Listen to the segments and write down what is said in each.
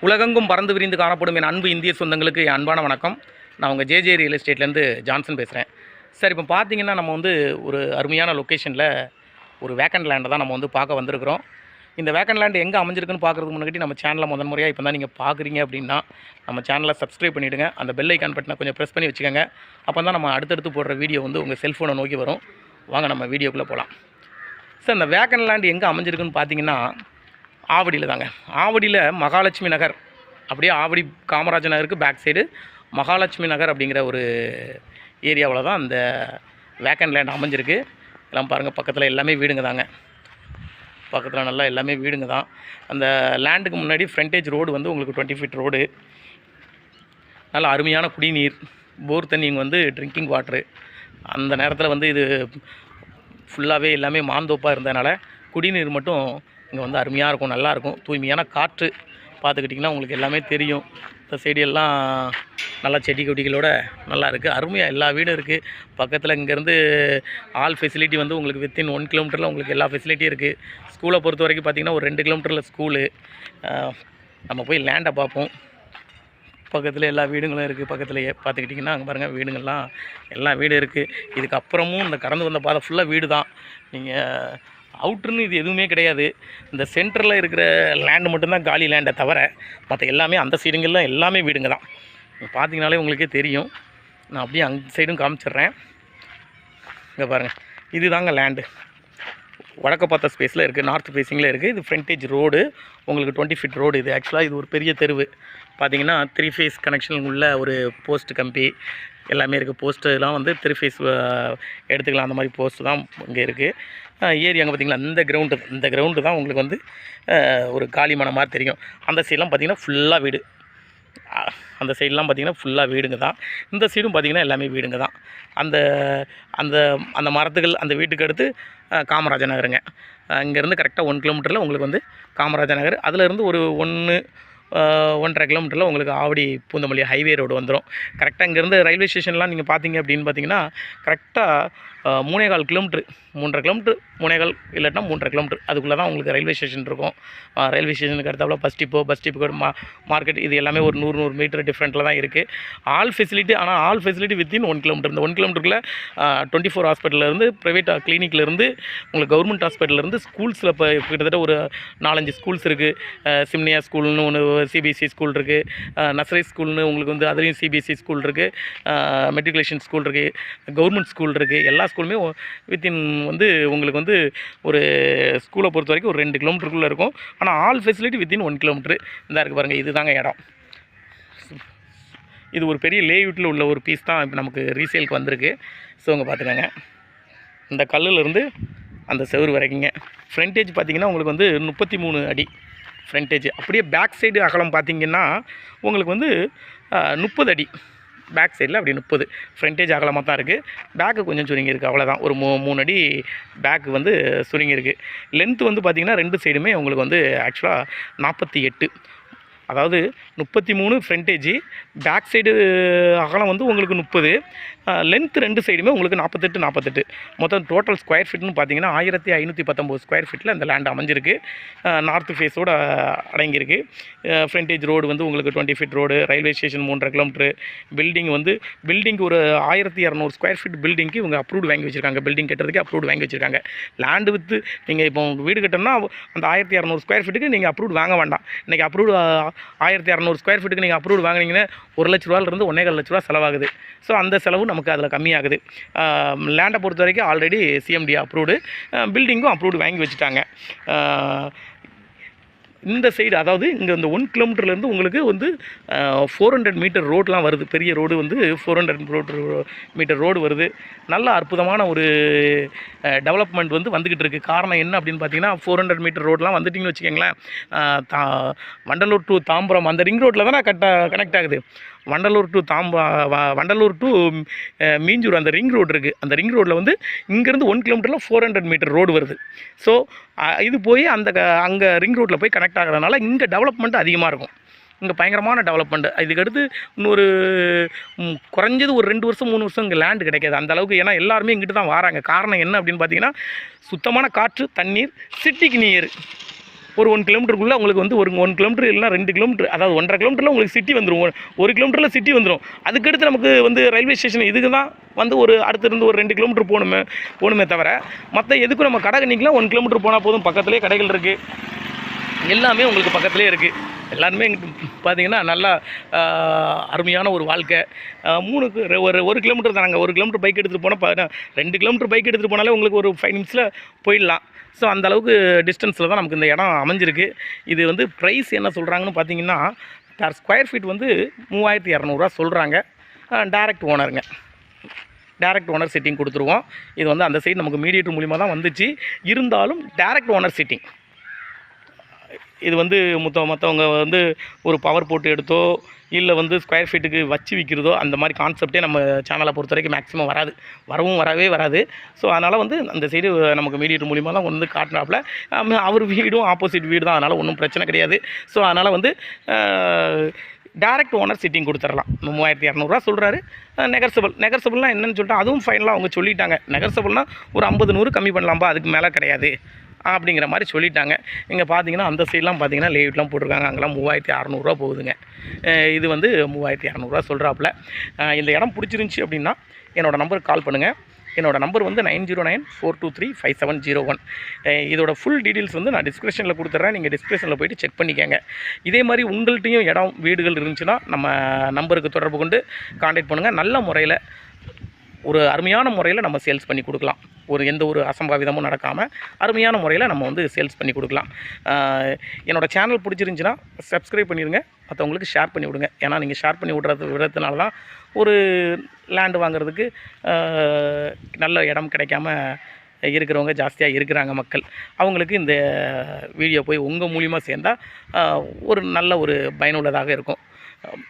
உலகெங்கும் பறந்து விரிந்து காணப்படும் என் அன்பு இந்திய சொந்தங்களுக்கு என் அன்பான வணக்கம். நான் உங்கள் ஜேஜே ரியல் எஸ்டேட்லேருந்து ஜான்சன் பேசுகிறேன். சார், இப்போ பார்த்தீங்கன்னா நம்ம ஒரு அருமையான லொக்கேஷனில் ஒரு வேக்கண்ட் லேண்டை தான் நம்ம பார்க்க வந்திருக்கிறோம். இந்த வேக்கண்ட் லேண்ட் எங்கே அமைஞ்சிருக்குன்னு பார்க்குறதுக்கு முன்னாடி நம்ம சேனலை முறையாக இப்போ தான் நீங்கள் பார்க்குறீங்க அப்படின்னா நம்ம சேனலை சப்ஸ்கிரைப் பண்ணிவிடுங்க. அந்த பெல் ஐக்கான் பட்டனை கொஞ்சம் ப்ரெஸ் பண்ணி வச்சுக்கோங்க. அப்போ தான் நம்ம அடுத்தடுத்து போடுற வீடியோ உங்கள் செல்ஃபோனை நோக்கி வரும். வாங்க நம்ம வீடியோக்குள்ளே போகலாம். சார், இந்த வேக்கண்ட் லேண்ட் எங்கே அமைஞ்சிருக்குன்னு பார்த்தீங்கன்னா ஆவடியில் தாங்க. ஆவடியில் மகாலட்சுமி நகர், அப்படியே ஆவடி காமராஜர் நகருக்கு பேக் சைடு மகாலட்சுமி நகர் அப்படிங்கிற ஒரு ஏரியாவில் தான் அந்த வேக்கண்ட் லேண்ட் அமைஞ்சிருக்கு. எல்லாம் பாருங்கள், பக்கத்தில் எல்லாமே வீடுங்க தாங்க. பக்கத்தில் நல்லா எல்லாமே வீடுங்க தான். அந்த லேண்டுக்கு முன்னாடி ஃப்ரண்டேஜ் ரோடு உங்களுக்கு 20 ஃபீட் ரோடு. நல்ல அருமையான குடிநீர், போர் தண்ணி, ட்ரிங்கிங் வாட்ரு. அந்த நேரத்தில் இது ஃபுல்லாகவே எல்லாமே மாந்தோப்பாக இருந்ததுனால குடிநீர் மட்டும் இங்கே அருமையாக இருக்கும், நல்லாயிருக்கும். தூய்மையான காற்று பார்த்துக்கிட்டிங்கன்னா உங்களுக்கு எல்லாமே தெரியும். இந்த சைடு எல்லாம் நல்லா செடி கொடிகளோட நல்லா இருக்குது. அருமையாக எல்லா வீடும் இருக்குது. பக்கத்தில் இங்கேருந்து ஆல் ஃபெசிலிட்டி உங்களுக்கு வித்தின் 1 கிலோமீட்டரில் உங்களுக்கு எல்லா ஃபெசிலிட்டியும் இருக்குது. ஸ்கூலை பொறுத்த வரைக்கும் பார்த்திங்கன்னா ஒரு 2 கிலோமீட்டரில் ஸ்கூலு. நம்ம போய் லேண்டை பார்ப்போம். பக்கத்தில் எல்லா வீடுங்களும் இருக்குது. பக்கத்துலேயே பார்த்துக்கிட்டிங்கன்னா அங்கே பாருங்கள், வீடுங்கள்லாம் எல்லா வீடும் இருக்குது. இதுக்கப்புறமும் இந்த கடந்து வந்த பாதை ஃபுல்லாக வீடு தான். நீங்கள் அவுட்ருன்னு இது எதுவுமே கிடையாது. இந்த சென்டரில் இருக்கிற லேண்டு மட்டும்தான் காலி லேண்டை தவிர மற்ற எல்லாமே அந்த சைடுங்கள்லாம் எல்லாமே வீடுங்க தான். பார்த்தீங்கனாலே உங்களுக்கே தெரியும். நான் அப்படியே அந்த சைடும் காமிச்சிட்றேன். இங்கே பாருங்கள், இது தாங்க லேண்டு. வடக்க பார்த்த ஸ்பேஸில் இருக்குது, நார்த் ஃபேஸிங்கில் இருக்குது. இது ஃப்ரண்டேஜ் ரோடு, உங்களுக்கு 20 ஃபீட் ரோடு. இது ஆக்சுவலாக இது ஒரு பெரிய தெருவு. பார்த்தீங்கன்னா 3 ஃபேஸ் கனெக்ஷன் உள்ள ஒரு போஸ்ட் கம்பி எல்லாமே இருக்குது. போஸ்ட்டுலாம் 3 ஃபேஸ் எடுத்துக்கலாம். அந்த மாதிரி போஸ்ட்டு தான் இங்கே இருக்குது. ஏரியாங்க பார்த்திங்களா, இந்த கிரவுண்டு தான் உங்களுக்கு ஒரு காலி மனை மாதிரி தெரியும். அந்த சைடெலாம் பார்த்திங்கன்னா ஃபுல்லாக வீடு. அந்த சைடெலாம் பார்த்திங்கன்னா ஃபுல்லாக வீடுங்க தான். இந்த சைடும் பார்த்திங்கன்னா எல்லாமே வீடுங்க தான். அந்த அந்த அந்த மரத்துகள் அந்த வீட்டுக்கு அடுத்து காமராஜர் நகருங்க. இங்கேருந்து கரெக்டாக 1 கிலோமீட்டரில் உங்களுக்கு காமராஜர் நகர். அதிலேருந்து ஒரு 1.5 கிலோமீட்டரில் உங்களுக்கு ஆவடி பூந்தமல்லி ஹைவே ரோடு வந்துடும். கரெக்டாக இங்கேருந்து ரயில்வே ஸ்டேஷன்லாம் நீங்கள் பார்த்தீங்க அப்படின்னு பார்த்தீங்கன்னா கரெக்டாக 3.25 கிலோமீட்ரு, 3.5 கிலோமீட்ரு, 3.25 இல்லாட்டினா 3.5 கிலோமீட்ரு அதுக்குள்ளே தான் உங்களுக்கு ரயில்வே ஸ்டேஷன் இருக்கும். ரயில்வே ஸ்டேஷனுக்கு அடுத்தாப்புல பஸ் டிப்போ மார்க்கெட் இது எல்லாமே ஒரு 100 மீட்டர் டிஃப்ரெண்ட்டில் தான் இருக்குது. ஆல் ஃபெசிலிட்டி, ஆனால் ஆல் ஃபெசிலிட்டி வித்தின் 1 கிலோமீட்டர். இந்த 1 கிலோமீட்டருக்குள்ளே 24 ஹாஸ்பிட்டலேருந்து, ப்ரைவேட் கிளினிக்லேருந்து, உங்களுக்கு கவர்மெண்ட் ஹாஸ்பிட்டலேருந்து, ஸ்கூல்ஸில் இப்போ கிட்டத்தட்ட ஒரு 4-5 ஸ்கூல்ஸ் இருக்குது. சிம்னியா ஸ்கூல்னு ஒன்று, சிபிஎஸ்சி ஸ்கூல் இருக்குது. நர்சரி ஸ்கூல்னு உங்களுக்கு அதுலேயும் சிபிஎஸ்சி ஸ்கூல் இருக்குது. மெட்ரிகுலேஷன் ஸ்கூல் இருக்குது. கவர்மெண்ட் ஸ்கூல் இருக்குது. எல்லா ஸ்கூலுமே வித்தின் உங்களுக்கு ஒரு ஸ்கூலை பொறுத்த வரைக்கும் ஒரு 2 கிலோமீட்டருக்குள்ளே இருக்கும். ஆனால் ஆல் ஃபெசிலிட்டி வித்தின் 1 கிலோமீட்ரு இந்த இருக்குது பாருங்கள். இது தாங்க இடம். இது ஒரு பெரிய லேஅவுட்டில் உள்ள ஒரு பீஸ் தான் இப்போ நமக்கு ரீசேலுக்கு வந்திருக்கு. ஸோ இங்கே பார்த்துக்கோங்க, இந்த கல்லுலேருந்து அந்த செவுறு வரைக்குங்க. ஃப்ரண்டேஜ் பார்த்திங்கன்னா உங்களுக்கு 33 அடி ஃப்ரண்டேஜ். அப்படியே பேக் சைடு அகலம் பார்த்திங்கன்னா உங்களுக்கு 30 அடி. பேக் சைடில் அப்படி 30 ஃப்ரண்டேஜ் அகலமாக தான் இருக்குது. பேக்கு கொஞ்சம் சுருங்கி இருக்குது, அவ்வளோதான். ஒரு 3 அடி பேக்கு சுருங்கி இருக்குது. லென்த்து பார்த்திங்கன்னா 2 சைடுமே உங்களுக்கு ஆக்சுவலாக 48, அதாவது 33 ஃப்ரண்டேஜ், பேக் சைடு அகலம் உங்களுக்கு 30, லென்த்து 2 சைடுமே உங்களுக்கு 48. மொத்தம் டோட்டல் ஸ்கொயர் ஃபீட்னு பார்த்தீங்கன்னா 1519 ஸ்கொயர் ஃபீட்டில் இந்த லேண்ட் அமைஞ்சிருக்கு. நார்த் ஃபேஸோடு அடங்கியிருக்கு. ஃப்ரண்டேஜ் ரோடு உங்களுக்கு 20 feet road. Railway station 3.5 kilometre. Building ஒரு 1200 ஸ்கொயர் ஃபீட் பில்டிங்க்கு இவங்க அப்ரூவ்டு வாங்கி வச்சுருக்காங்க. பில்டிங் கட்டுறதுக்கு அப்ரூவ்டு வாங்கி வச்சுருக்காங்க. லேண்டு விற்று நீங்கள் இப்போ உங்கள் வீடு கட்டணும்னா அந்த 1200 ஸ்கொயர் ஃபீட்டுக்கு நீங்கள் அப்ரூவ்டு வாங்க வேண்டாம். இன்றைக்கி அப்ரூவ்டு 1200 ஸ்கொயர் ஃபீட்டுக்கு நீங்கள் அப்ரூவ்டு வாங்கினீங்கன்னா 1 லட்ச ரூபாயிலிருந்து 1.25 லட்ச ரூபா செலவாகுது. ஸோ அந்த செலவு நமக்கு அதில் கம்மியாகுது. லேண்டை பொறுத்த வரைக்கும் ஆல்ரெடி சிஎம்டி அப்ரூவ்டு, பில்டிங்கும் அப்ரூவ்டு வாங்கி வச்சுட்டாங்க. இந்த சைடு, அதாவது இங்கே இந்த 1 கிலோமீட்டர்லேருந்து உங்களுக்கு 400 மீட்டர் ரோடெலாம் வருது. பெரிய ரோடு 400 மீட்டர் ரோடு வருது. நல்ல அற்புதமான ஒரு டெவலப்மெண்ட் வந்துக்கிட்டு இருக்குது. காரணம் என்ன அப்படின்னு பார்த்தீங்கன்னா 400 மீட்டர் ரோடெலாம் வந்துட்டிங்கன்னு வச்சுக்கோங்களேன். வண்டலூர் டு தாம்பரம் அந்த ரிங் ரோட்டில் தானே கனெக்ட் ஆகுது. வண்டலூர் டு மீஞ்சூர் அந்த ரிங் ரோடு இருக்குது. அந்த ரிங் ரோட்டில் இங்கேருந்து 1 கிலோமீட்டரில் 400 மீட்டர் ரோடு வருது. ஸோ இது போய் அங்கே ரிங் ரோட்டில் போய் கனெக்ட் ஆகிறதுனால இங்கே டெவலப்மெண்ட் அதிகமாக இருக்கும். இங்கே பயங்கரமான டெவலப்மெண்ட். இதுக்கடுத்து இன்னொரு குறைஞ்சது ஒரு 2 வருஷம் 3 வருஷம் இங்கே லேண்டு கிடைக்காது அந்த அளவுக்கு. ஏன்னா எல்லாருமே இங்கிட்டு தான் வராங்க. காரணம் என்ன அப்படின்னு பார்த்தீங்கன்னா சுத்தமான காற்று, தண்ணீர், சிட்டிக்கு நியர். ஒரு 1 கிலோமீட்டருக்குள்ளே உங்களுக்கு வந்து ஒரு 1 கிலோமீட்டர் இல்லைனா 2 கிலோமீட்டர், அதாவது 1.5 கிலோமீட்டரில் உங்களுக்கு சிட்டி வந்துடும். 1 கிலோமீட்டரில் சிட்டி வந்துடும். அதுக்கடுத்து நமக்கு வந்து ரயில்வே ஸ்டேஷன் இதுக்கு தான் வந்து ஒரு அடுத்திருந்து ஒரு 2 கிலோமீட்டர் போகணுமே தவிர மற்ற எதுக்கும் நம்ம கடை கண்ணிக்கலாம் 1 கிலோமீட்டர் போனால் போதும். பக்கத்துலேயே கடைகள் இருக்குது, எல்லாமே உங்களுக்கு பக்கத்துலேயே இருக்குது. எல்லாருமே பார்த்தீங்கன்னா நல்லா அருமையான ஒரு வாழ்க்கை. 1 கிலோமீட்டர் தானாங்க. 1 கிலோமீட்டர் பைக் எடுத்துகிட்டு போனால் 2 கிலோமீட்டர் பைக் எடுத்துகிட்டு போனாலே உங்களுக்கு ஒரு 5 நிமிஷத்தில் போயிடலாம். ஸோ அந்தளவுக்கு டிஸ்டன்ஸில் தான் நமக்கு இந்த இடம் அமைஞ்சிருக்கு. இது வந்து ப்ரைஸ் என்ன சொல்கிறாங்கன்னு பார்த்தீங்கன்னா, பர் ஸ்கொயர் ஃபீட் வந்து 3200 சொல்கிறாங்க. டைரக்ட் ஓனருங்க, டைரக்ட் ஓனர் சிட்டிங் கொடுத்துருவோம். இது வந்து அந்த சைடு நமக்கு மீடியேட்டர் மூலிமா தான் வந்துச்சு. இருந்தாலும் டைரக்ட் ஓனர் சிட்டிங். இது வந்து மற்றவங்க வந்து ஒரு பவர் போட்டு எடுத்தோ இல்லை வந்து ஸ்கொயர் ஃபீட்டுக்கு வச்சு விற்கிறதோ அந்த மாதிரி கான்செப்டே நம்ம சேனலை பொறுத்த வரைக்கும் மேக்ஸிமம் வரவே வராது. ஸோ அதனால் வந்து அந்த சைடு நமக்கு மீடியேட்டர் மூலிமா தான் வந்து காட்டினாப்புல. அவர் வீடும் ஆப்போசிட் வீடு தான், அதனால் ஒன்றும் பிரச்சனை கிடையாது. ஸோ அதனால் வந்து டைரக்ட் ஓனர் சிட்டிங் கொடுத்துடலாம். 3200 சொல்கிறாரு. நெகர்சபிள்னால் என்னென்னு சொல்லிட்டு அதுவும் ஃபைனலாக அவங்க சொல்லிட்டாங்க. நெகர்சபிள்னால் ஒரு 50-100 கம்மி பண்ணலாம்பா, அதுக்கு மேலே கிடையாது அப்படிங்கிற மாதிரி சொல்லிட்டாங்க. இங்கே பார்த்தீங்கன்னா அந்த சைட்லாம் பார்த்தீங்கன்னா லேஅவுட்லாம் போட்டிருக்காங்க. அங்கெல்லாம் 3600 போகுதுங்க. இது வந்து 3200 சொல்கிறாப்புல. இந்த இடம் பிடிச்சிருந்துச்சி அப்படின்னா என்னோடய நம்பருக்கு கால் பண்ணுங்கள். என்னோடய நம்பர் வந்து 9094235701. இதோட ஃபுல் டீட்டெயில்ஸ் வந்து நான் டிஸ்கிரிப்ஷனில் கொடுத்துட்றேன். நீங்கள் டிஸ்கிரிப்ஷனில் போய்ட்டு செக் பண்ணிக்கோங்க. இதே மாதிரி உங்கள்கிட்டையும் இடம் வீடுகள் இருந்துச்சுன்னா நம்ம நம்பருக்கு தொடர்பு கொண்டு கான்டாக்ட் பண்ணுங்கள். நல்ல முறையில் ஒரு அருமையான முறையில் நம்ம சேல்ஸ் பண்ணி கொடுக்கலாம். எந்த ஒரு அசம்பாவிதமும் நடக்காமல் அருமையான முறையில் நம்ம வந்து சேல்ஸ் பண்ணி கொடுக்கலாம். என்னோடய சேனல் பிடிச்சிருந்துச்சின்னா சப்ஸ்கிரைப் பண்ணிடுங்க, மற்றவங்களுக்கு ஷேர் பண்ணி விடுங்க. ஏன்னா நீங்கள் ஷேர் பண்ணி விடுறதுனால தான் ஒரு லேண்டு வாங்குறதுக்கு நல்ல இடம் கிடைக்காம இருக்கிறவங்க ஜாஸ்தியாக இருக்கிறாங்க மக்கள். அவங்களுக்கு இந்த வீடியோ போய் உங்கள் மூலிமா சேர்ந்தால் ஒரு நல்ல ஒரு பயனுள்ளதாக இருக்கும்.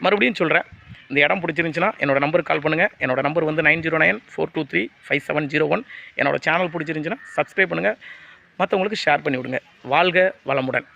மறுபடியும் சொல்கிறேன், இந்த இடம் பிடிச்சிருந்துச்சின்னா என்னோடய நம்பருக்கு கால் பண்ணுங்கள். என்னோடய நம்பர் வந்து 9094235701. என்னோடய சேனல் பிடிச்சிருந்துச்சின்னா சப்ஸ்கிரைப் பண்ணுங்கள், மற்றவங்களுக்கு ஷேர் பண்ணி விடுங்க. வாழ்க வளமுடன்.